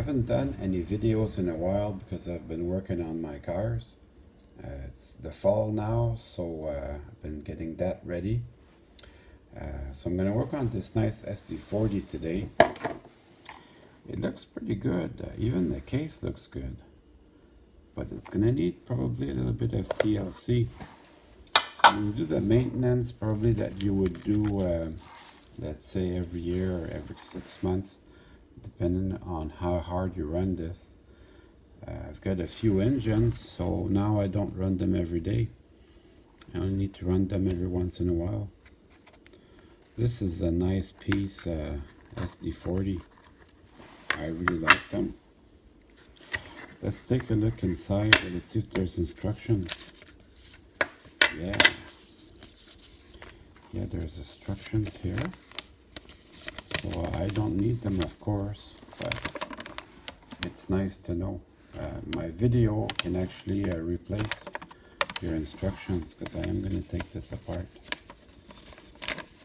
haven't done any videos in a while because I've been working on my cars. It's the fall now, so I've been getting that ready. So I'm going to work on this nice SD40 today. It looks pretty good. Even the case looks good. But it's going to need probably a little bit of TLC. So you do the maintenance probably that you would do, let's say every year or every 6 months, depending on how hard you run this. I've got a few engines, so now I don't run them every day. I only need to run them every once in a while. This is a nice piece, SD40. I really like them. Let's take a look inside and let's see if there's instructions. Yeah, there's instructions here. So I don't need them, of course, but it's nice to know. My video can actually replace your instructions because I am going to take this apart.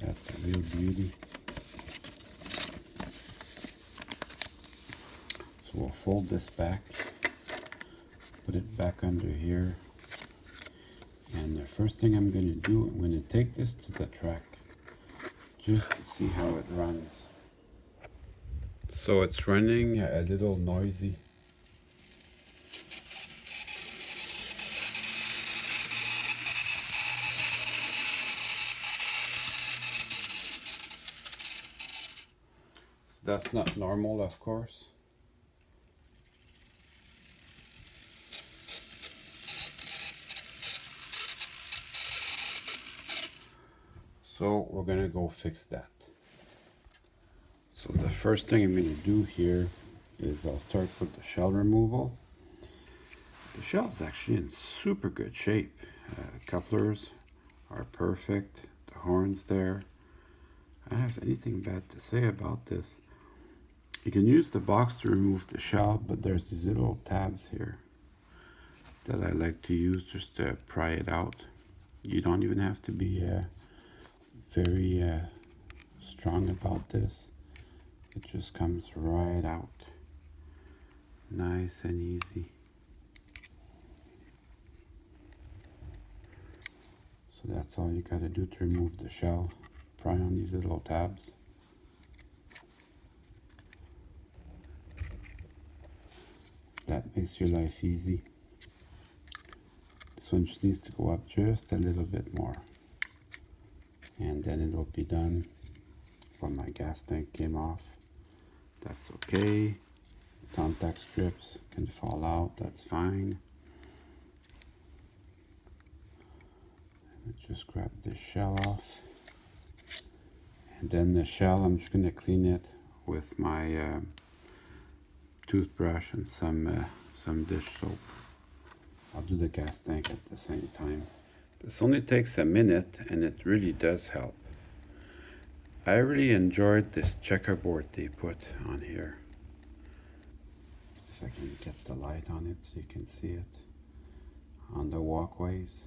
That's a real beauty. So we'll fold this back, put it back under here, and the first thing I'm going to do, I'm going to take this to the track just to see how it runs. So it's running a little noisy. That's not normal, of course. So we're gonna go fix that. So the first thing I'm gonna do here is I'll start with the shell removal. The shell is actually in super good shape. Couplers are perfect. The horns there. I don't have anything bad to say about this. You can use the box to remove the shell, but there's these little tabs here that I like to use just to pry it out. You don't even have to be very strong about this. It just comes right out. Nice and easy. So that's all you gotta do to remove the shell. Pry on these little tabs. That makes your life easy. This one just needs to go up just a little bit more. And then it'll be done. When my gas tank came off. That's okay. Contact strips can fall out, that's fine. Let's just grab this shell off. And then the shell, I'm just gonna clean it with my toothbrush and some dish soap. I'll do the gas tank at the same time. This only takes a minute and it really does help. I really enjoyed this checkerboard they put on here. See if I can get the light on it so you can see it on the walkways.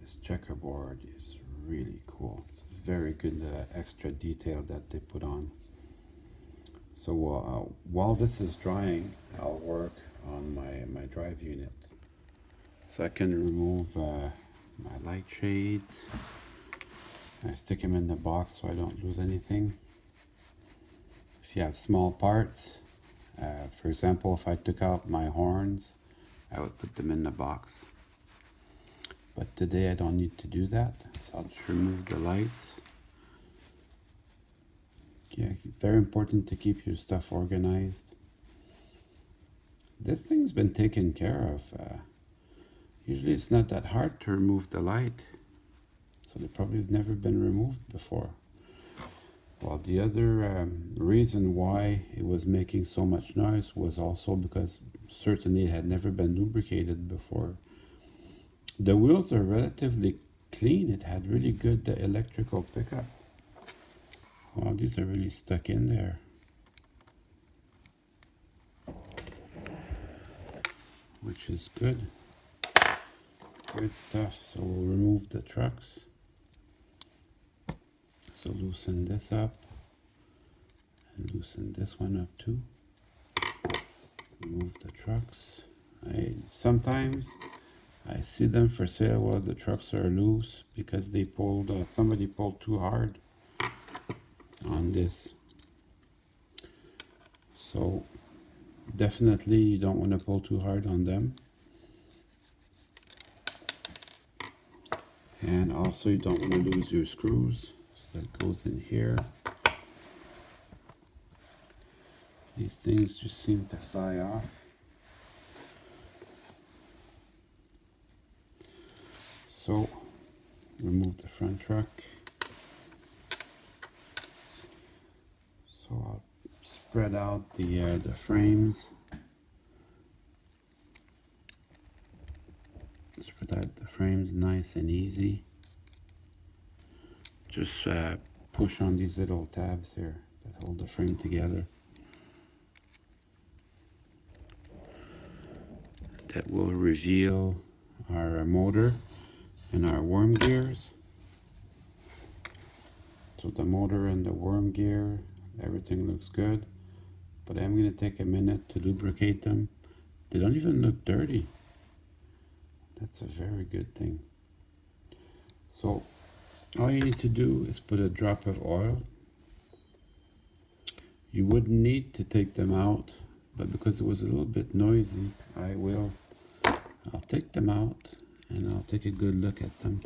This checkerboard is really cool. It's very good extra detail that they put on. So while this is drying, I'll work on my drive unit. So I can remove my light shades. I stick them in the box so I don't lose anything. If you have small parts, for example, if I took out my horns, I would put them in the box. But today I don't need to do that, so I'll just remove the lights. Yeah, very important to keep your stuff organized. This thing's been taken care of. Usually it's not that hard to remove the light. So they probably have never been removed before. Well, the other reason why it was making so much noise was also because certainly it had never been lubricated before. The wheels are relatively clean. It had really good electrical pickup. Wow, these are really stuck in there. Which is good. Good stuff. So we'll remove the trucks. So loosen this up and loosen this one up too. Remove the trucks. Sometimes I see them for sale while the trucks are loose because they pulled, somebody pulled too hard on this. So definitely you don't want to pull too hard on them. And also you don't want to lose your screws. So that goes in here. These things just seem to fly off. So remove the front truck. So I'll spread out the frames. Spread out the frames nice and easy. Just push on these little tabs here that hold the frame together. That will reveal our motor and our worm gears. So the motor and the worm gear, everything looks good, but I'm going to take a minute to lubricate them. They don't even look dirty. That's a very good thing. So all you need to do is put a drop of oil. You wouldn't need to take them out, but because it was a little bit noisy, I'll take them out and I'll take a good look at them.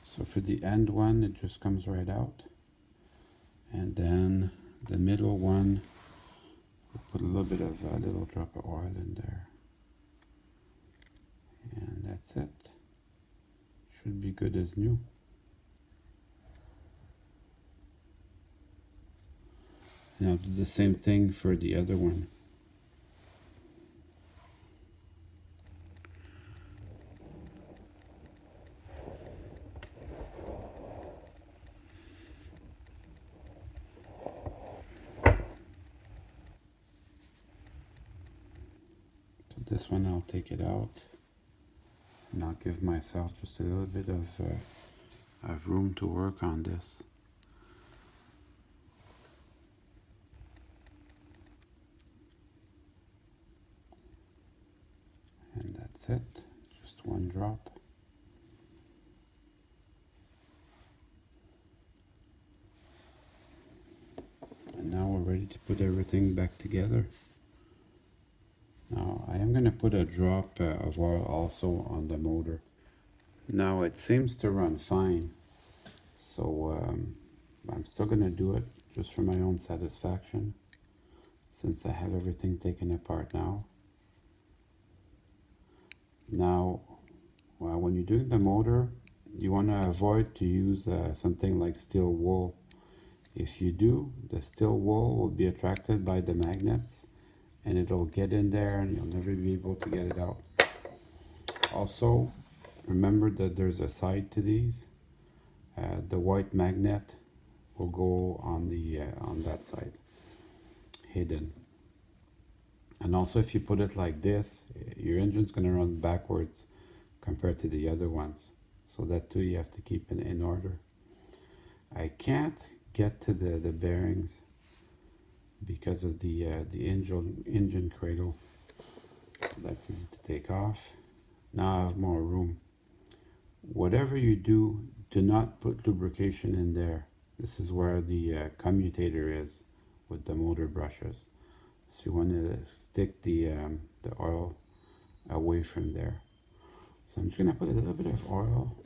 So for the end one, it just comes right out. And then the middle one, we'll put a little bit of a little drop of oil in there. And that's it. Should be good as new. Now do the same thing for the other one. So this one I'll take it out and I'll give myself just a little bit of room to work on this. And that's it, just one drop. And now we're ready to put everything back together. Now I am going to put a drop of oil also on the motor. Now it seems to run fine, so I'm still going to do it just for my own satisfaction, since I have everything taken apart now. Now, well, when you're doing the motor, you want to avoid to use something like steel wool. If you do, the steel wool will be attracted by the magnets and it'll get in there and you'll never be able to get it out. Also, remember that there's a side to these. The white magnet will go on that side, hidden. And also if you put it like this, your engine's going to run backwards compared to the other ones. So that too you have to keep in order. I can't get to the bearings because of the engine cradle. That's easy to take off. Now I have more room. Whatever you do, do not put lubrication in there. This is where the commutator is with the motor brushes. So you want to stick the oil away from there. So I'm just going to put a little bit of oil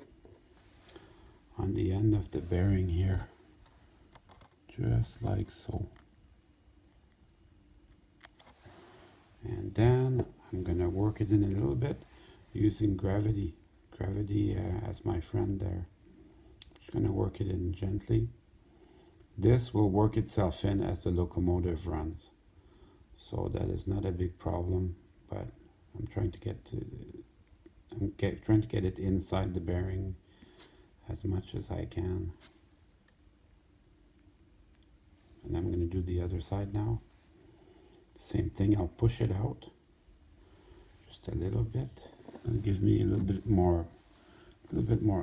on the end of the bearing here, just like so. And then I'm going to work it in a little bit using gravity as my friend there. Just going to work it in gently. This will work itself in as the locomotive runs, so that is not a big problem, but I'm trying to get it inside the bearing as much as I can. And I'm going to do the other side now. Same thing, I'll push it out just a little bit and give me a little bit more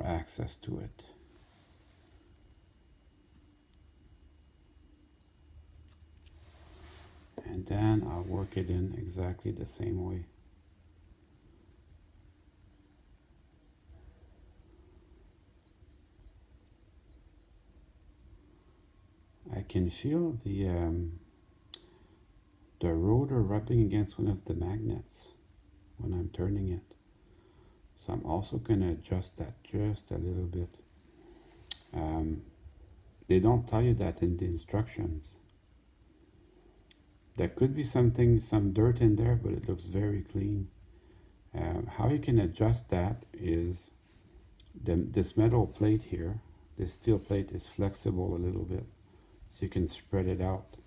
access to it. And then I'll work it in exactly the same way. I can feel the rotor rubbing against one of the magnets when I'm turning it. So I'm also going to adjust that just a little bit. They don't tell you that in the instructions. There could be some dirt in there, but it looks very clean. How you can adjust that is this metal plate here, this steel plate is flexible a little bit. So you can spread it out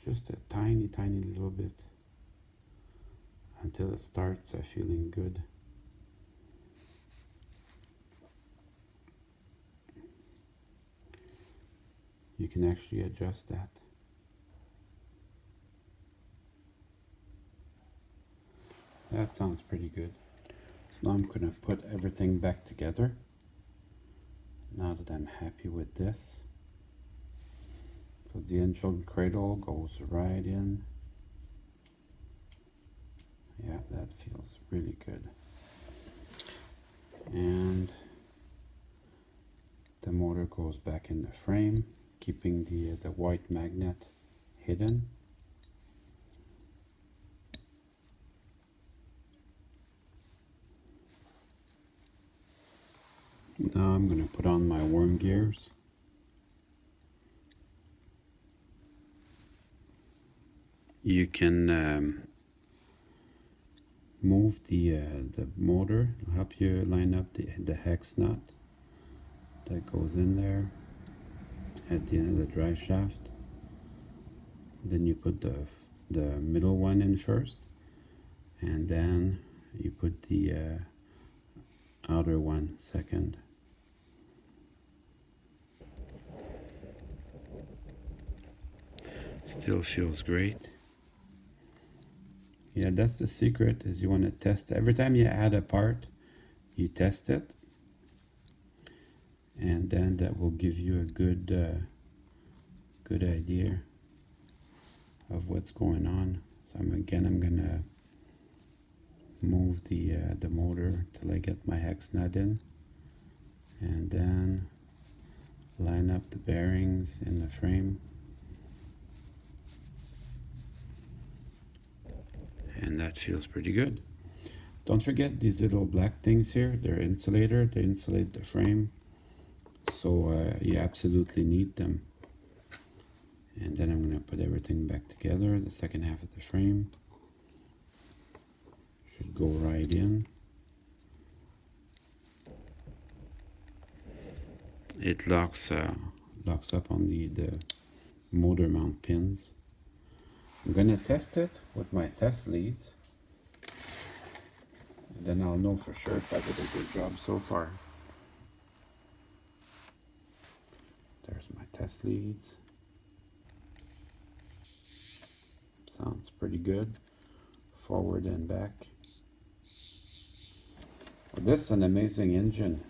just a tiny little bit until it starts feeling good. You can actually adjust that. That sounds pretty good. So now I'm going to put everything back together. Now that I'm happy with this. So the engine cradle goes right in. Yeah, that feels really good. And the motor goes back in the frame, keeping the white magnet hidden. Now I'm going to put on my worm gears. You can move the motor, help you line up the hex nut that goes in there at the end of the drive shaft. Then you put the middle one in first, and then you put the outer one second. Still feels great. Yeah, that's the secret, is you want to test. Every time you add a part, you test it. And then that will give you a good idea of what's going on. So I'm gonna move the motor till I get my hex nut in, and then line up the bearings in the frame. And that feels pretty good. Don't forget these little black things here, they're insulator, they insulate the frame. So you absolutely need them. And then I'm going to put everything back together. The second half of the frame should go right in. It locks up on the motor mount pins. I'm going to test it with my test leads. And then I'll know for sure if I did a good job so far. There's my test leads. Sounds pretty good. Forward and back. Well, this is an amazing engine.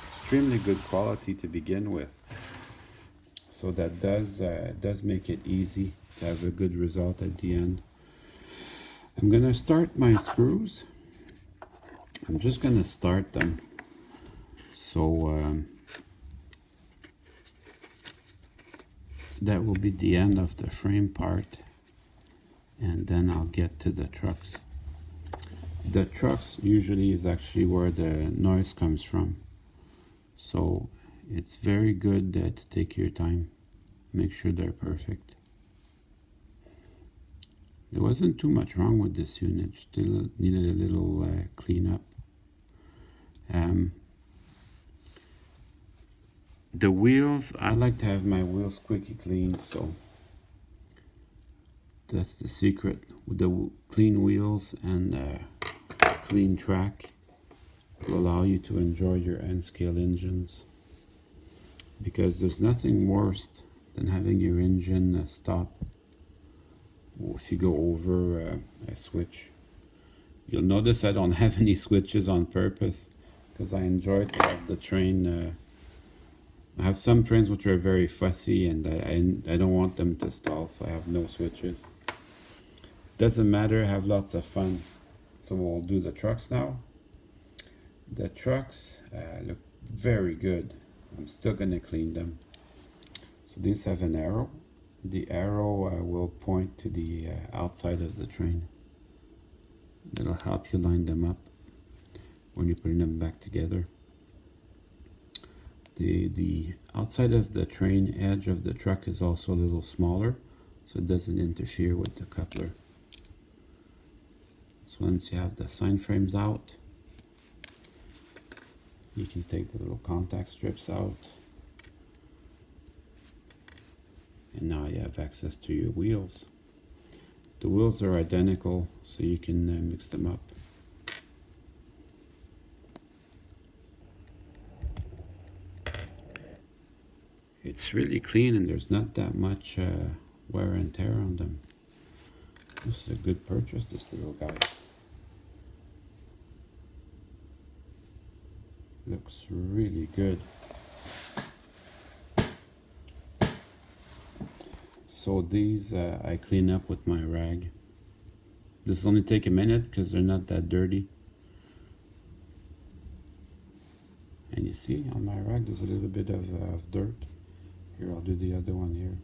Extremely good quality to begin with. So that does make it easy to have a good result at the end. I'm going to start my screws. I'm just going to start them. So that will be the end of the frame part, and then I'll get to the trucks. The trucks usually is actually where the noise comes from, so it's very good to take your time, make sure they're perfect. There wasn't too much wrong with this unit, still needed a little cleanup. The wheels, I like to have my wheels squeaky clean, so that's the secret. With the clean wheels and clean track will allow you to enjoy your N-scale engines, because there's nothing worse than having your engine stop if you go over a switch. You'll notice I don't have any switches on purpose, because I enjoy to have the train. I have some trains which are very fussy, and I don't want them to stall, so I have no switches. Doesn't matter, have lots of fun. So we'll do the trucks now. The trucks look very good. I'm still gonna clean them. So these have an arrow. The arrow will point to the outside of the train. It'll help you line them up when you're putting them back together. The outside of the train edge of the truck is also a little smaller, so it doesn't interfere with the coupler. So once you have the sign frames out, you can take the little contact strips out. And now you have access to your wheels. The wheels are identical, so you can mix them up. It's really clean and there's not that much wear and tear on them. This is a good purchase, this little guy. Looks really good. So these I clean up with my rag. This will only take a minute because they're not that dirty. And you see on my rag there's a little bit of dirt. Here, I'll do the other one here.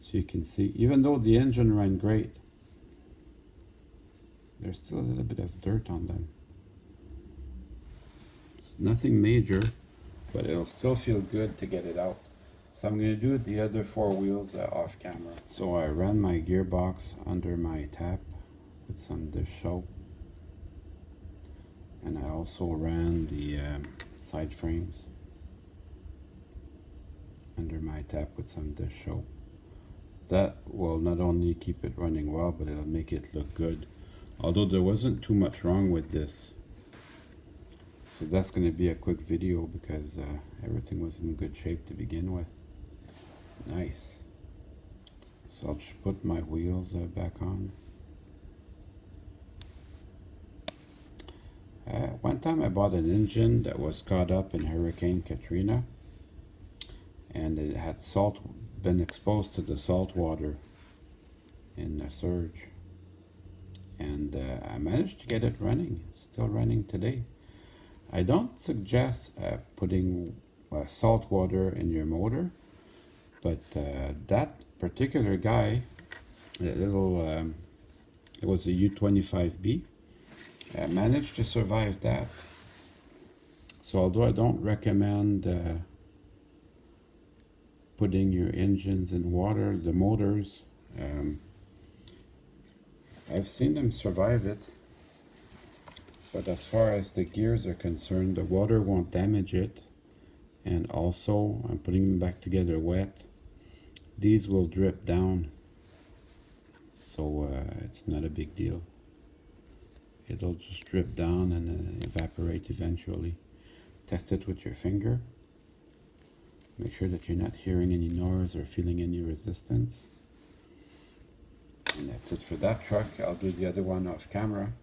So you can see, even though the engine ran great, there's still a little bit of dirt on them. It's nothing major, but it'll still feel good to get it out. So I'm going to do the other four wheels off camera. So I ran my gearbox under my tap with some dish soap. And I also ran the side frames under my tap with some dish soap. That will not only keep it running well, but it'll make it look good. Although there wasn't too much wrong with this. So that's going to be a quick video because everything was in good shape to begin with. Nice. So I'll just put my wheels back on. One time I bought an engine that was caught up in Hurricane Katrina, and it had been exposed to the salt water in the surge, and I managed to get it running, still running today. I don't suggest putting salt water in your motor, but that particular guy, it was a U25B, managed to survive that. So although I don't recommend putting your engines in water, the motors, I've seen them survive it. But as far as the gears are concerned, the water won't damage it. And also, I'm putting them back together wet. These will drip down. So it's not a big deal. It'll just drip down and evaporate eventually. Test it with your finger. Make sure that you're not hearing any noise or feeling any resistance. And that's it for that truck. I'll do the other one off camera.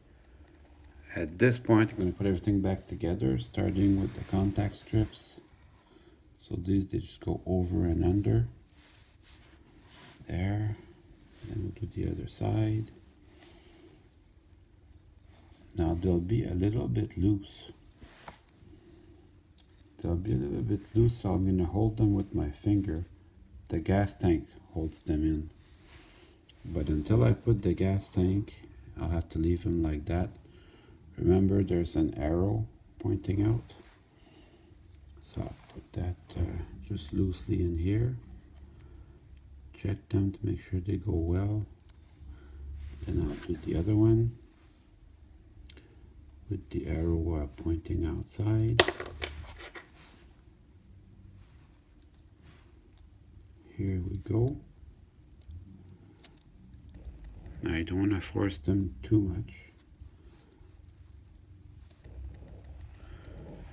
At this point, I'm going to put everything back together, starting with the contact strips. So these, they just go over and under. There. Then we'll do the other side. Now they'll be a little bit loose. They'll be a little bit loose, so I'm going to hold them with my finger. The gas tank holds them in. But until I put the gas tank, I'll have to leave them like that. Remember, there's an arrow pointing out. So I'll put that just loosely in here. Check them to make sure they go well. Then I'll do the other one with the arrow pointing outside. Here we go. Now you don't want to force them too much.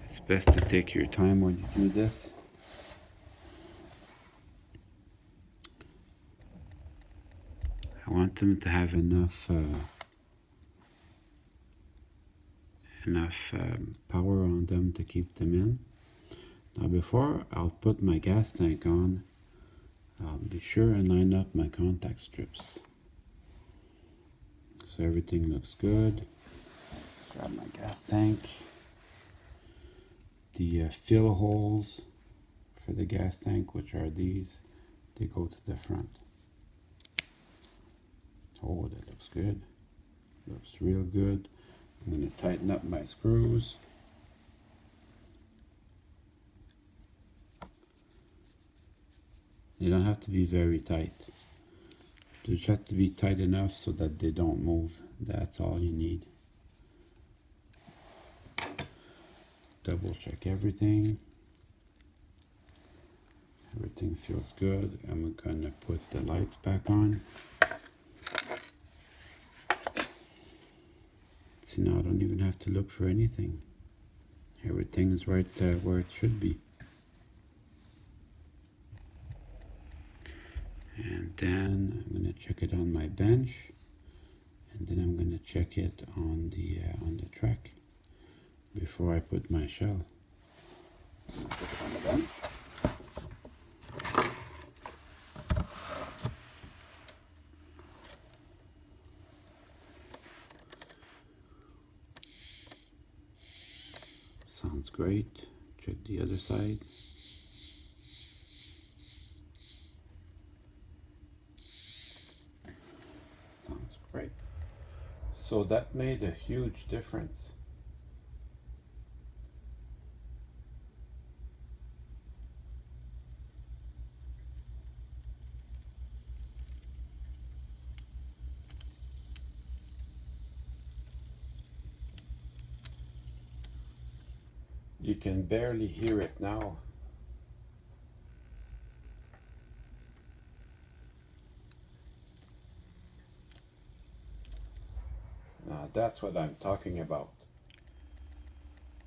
It's best to take your time when you do this. I want them to have enough power on them to keep them in. Now before I'll put my gas tank on, I'll be sure and line up my contact strips. So everything looks good. Grab my gas tank. The fill holes for the gas tank, which are these, they go to the front. Oh, that looks good. Looks real good. I'm going to tighten up my screws. They don't have to be very tight. They just have to be tight enough so that they don't move. That's all you need. Double check everything. Everything feels good. I'm gonna put the lights back on. See, now I don't even have to look for anything. Everything is right where it should be. And then I'm gonna check it on my bench, and then I'm gonna check it on the track before I put my shell. I'm gonna put it on the bench. Sounds great. Check the other side. Sounds great. So that made a huge difference. You can barely hear it now. Now that's what I'm talking about.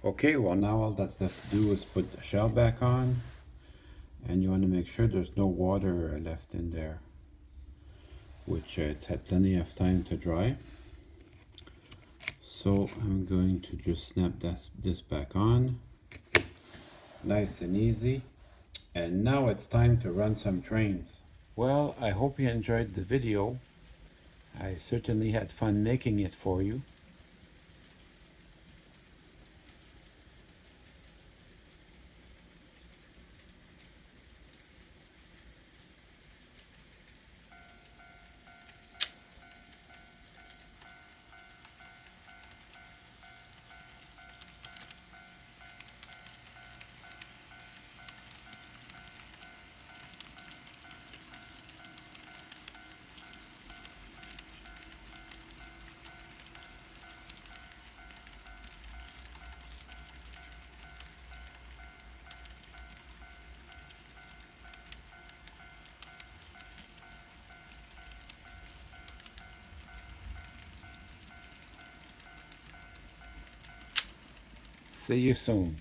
Okay, well now all that's left to do is put the shell back on, and you want to make sure there's no water left in there, which it's had plenty of time to dry. So I'm going to just snap this back on. Nice and easy. And now it's time to run some trains. Well, I hope you enjoyed the video. I certainly had fun making it for you. See you soon.